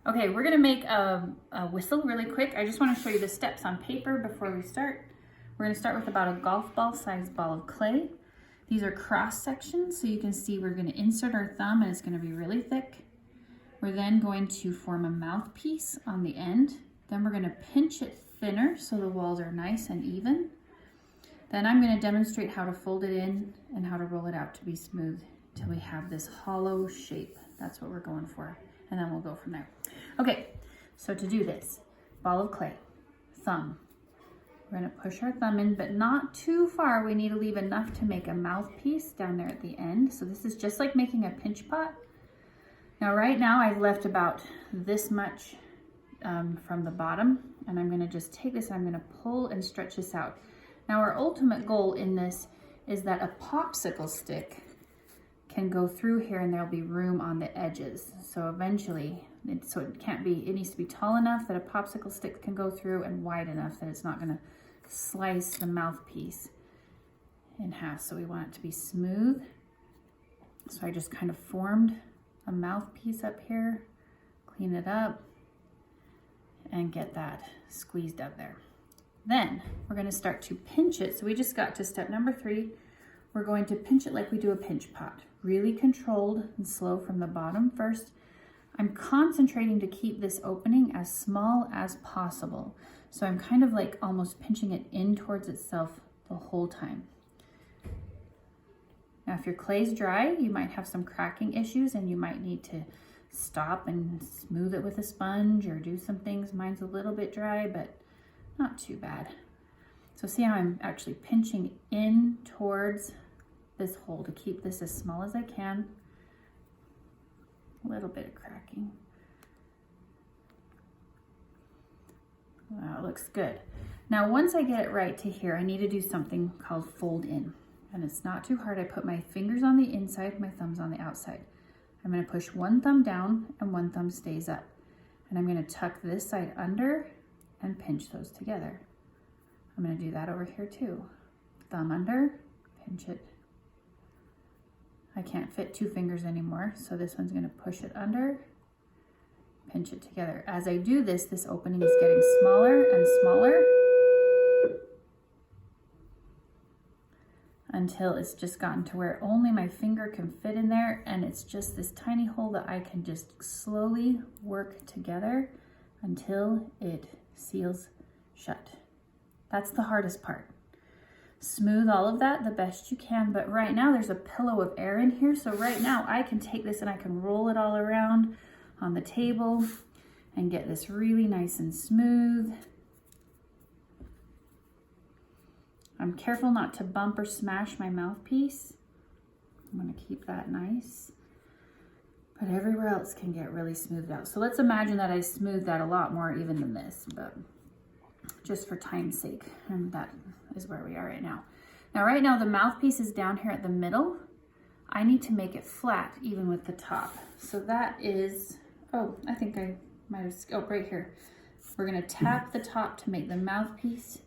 Okay, we're gonna make a whistle really quick. I just wanna show you the steps on paper before we start. We're gonna start with about a golf ball sized ball of clay. These are cross sections, so you can see we're gonna insert our thumb and it's gonna be really thick. We're then going to form a mouthpiece on the end. Then we're gonna pinch it thinner so the walls are nice and even. Then I'm gonna demonstrate how to fold it in and how to roll it out to be smooth till we have this hollow shape. That's what we're going for. And then we'll go from there. Okay, so to do this, ball of clay, thumb. We're gonna push our thumb in, but not too far. We need to leave enough to make a mouthpiece down there at the end. So this is just like making a pinch pot. Now right now I've left about this much from the bottom, and I'm gonna just take this and I'm gonna pull and stretch this out. Now our ultimate goal in this is that a popsicle stick can go through here and there'll be room on the edges. So eventually, so it can't be, it needs to be tall enough that a popsicle stick can go through and wide enough that it's not gonna slice the mouthpiece in half. So we want it to be smooth. So I just kind of formed a mouthpiece up here, clean it up, and get that squeezed up there. Then we're gonna start to pinch it. So we just got to step number 3. We're going to pinch it like we do a pinch pot, really controlled and slow from the bottom first. I'm concentrating to keep this opening as small as possible. So I'm kind of like almost pinching it in towards itself the whole time. Now, if your clay's dry, you might have some cracking issues and you might need to stop and smooth it with a sponge or do some things. Mine's a little bit dry, but not too bad. So see how I'm actually pinching in towards this hole to keep this as small as I can. A little bit of cracking. Wow, it looks good. Now, once I get it right to here, I need to do something called fold in. And it's not too hard. I put my fingers on the inside, my thumbs on the outside. I'm gonna push one thumb down and one thumb stays up. And I'm gonna tuck this side under and pinch those together. I'm gonna do that over here too. Thumb under, pinch it. I can't fit 2 fingers anymore, so this one's gonna push it under, pinch it together. As I do this, this opening is getting smaller and smaller until it's just gotten to where only my finger can fit in there, and it's just this tiny hole that I can just slowly work together until it seals shut. That's the hardest part. Smooth all of that the best you can, but right now there's a pillow of air in here, so right now I can take this and I can roll it all around on the table and get this really nice and smooth. I'm careful not to bump or smash my mouthpiece. I'm gonna keep that nice, but everywhere else can get really smoothed out. So let's imagine that I smoothed that a lot more even than this, but just for time's sake, and that is where we are right now. Now, right now the mouthpiece is down here at the middle. I need to make it flat even with the top. So that is, oh, I think I might have, oh, right here. We're gonna tap the top to make the mouthpiece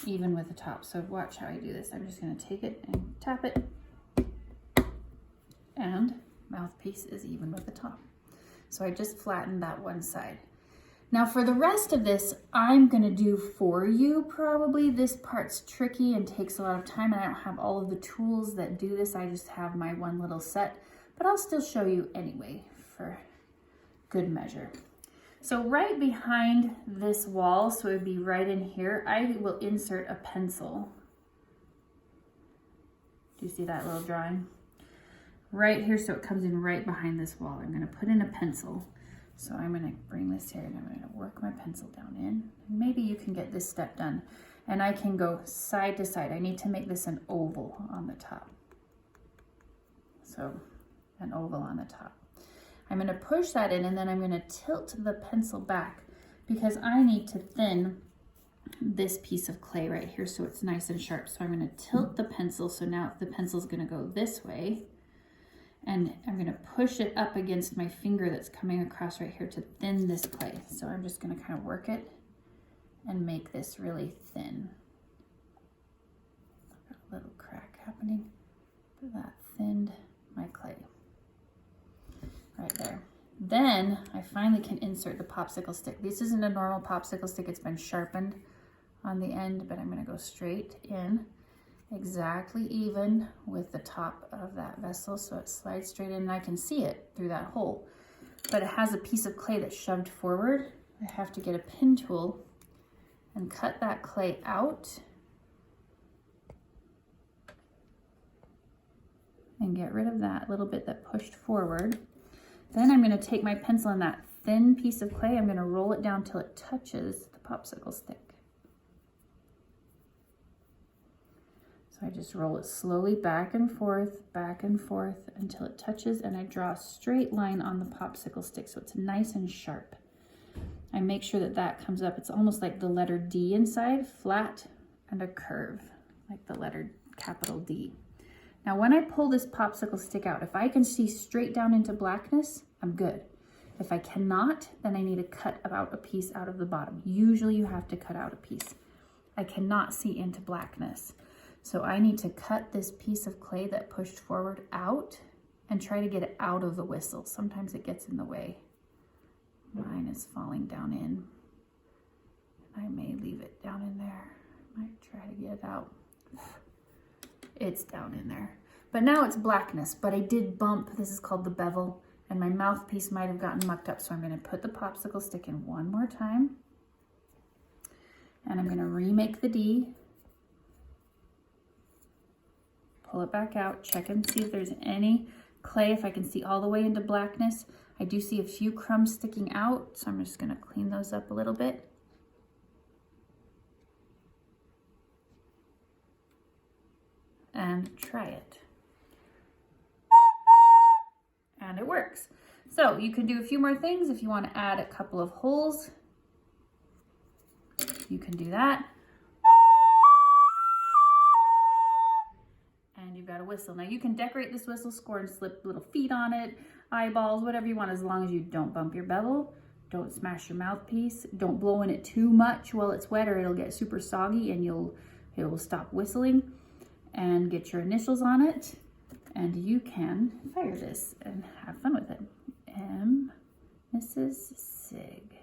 even with the top. So watch how I do this. I'm just gonna take it and tap it, and mouthpiece is even with the top. So I just flattened that one side. Now for the rest of this, I'm gonna do for you probably. This part's tricky and takes a lot of time, and I don't have all of the tools that do this. I just have my one little set, but I'll still show you anyway for good measure. So right behind this wall, so it would be right in here, I will insert a pencil. Do you see that little drawing? Right here, so it comes in right behind this wall. I'm gonna put in a pencil. So I'm gonna bring this here and I'm gonna work my pencil down in. Maybe you can get this step done. And I can go side to side. I need to make this an oval on the top. So an oval on the top. I'm gonna push that in, and then I'm gonna tilt the pencil back because I need to thin this piece of clay right here so it's nice and sharp. So I'm gonna tilt the pencil. So now the pencil's gonna go this way. And I'm gonna push it up against my finger that's coming across right here to thin this clay. So I'm just gonna kind of work it and make this really thin. Got a little crack happening, but that thinned my clay right there. Then I finally can insert the popsicle stick. This isn't a normal popsicle stick, it's been sharpened on the end, but I'm gonna go straight in, exactly even with the top of that vessel, so it slides straight in and I can see it through that hole. But it has a piece of clay that's shoved forward. I have to get a pin tool and cut that clay out and get rid of that little bit that pushed forward. Then I'm gonna take my pencil and that thin piece of clay, I'm gonna roll it down till it touches the popsicle stick. So I just roll it slowly back and forth until it touches, and I draw a straight line on the popsicle stick so it's nice and sharp. I make sure that that comes up. It's almost like the letter D inside, flat and a curve, like the letter capital D. Now when I pull this popsicle stick out, if I can see straight down into blackness, I'm good. If I cannot, then I need to cut about a piece out of the bottom. Usually you have to cut out a piece. I cannot see into blackness. So I need to cut this piece of clay that pushed forward out and try to get it out of the whistle. Sometimes it gets in the way. Mine is falling down in. I may leave it down in there. I might try to get it out. It's down in there. But now it's blackness, but I did bump, this is called the bevel, and my mouthpiece might have gotten mucked up, so I'm gonna put the popsicle stick in one more time. And I'm gonna remake the D. Pull it back out, check and see if there's any clay, if I can see all the way into blackness. I do see a few crumbs sticking out, so I'm just gonna clean those up a little bit. And try it. And it works. So you can do a few more things. If you want to add a couple of holes, you can do that. And you've got a whistle. Now you can decorate this whistle, score and slip little feet on it, eyeballs, whatever you want, as long as you don't bump your bevel, don't smash your mouthpiece, don't blow in it too much while it's wet or it'll get super soggy and it will stop whistling. And get your initials on it, and you can fire this and have fun with it. Mrs Sigg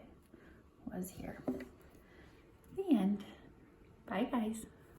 was here. The end. Bye, guys.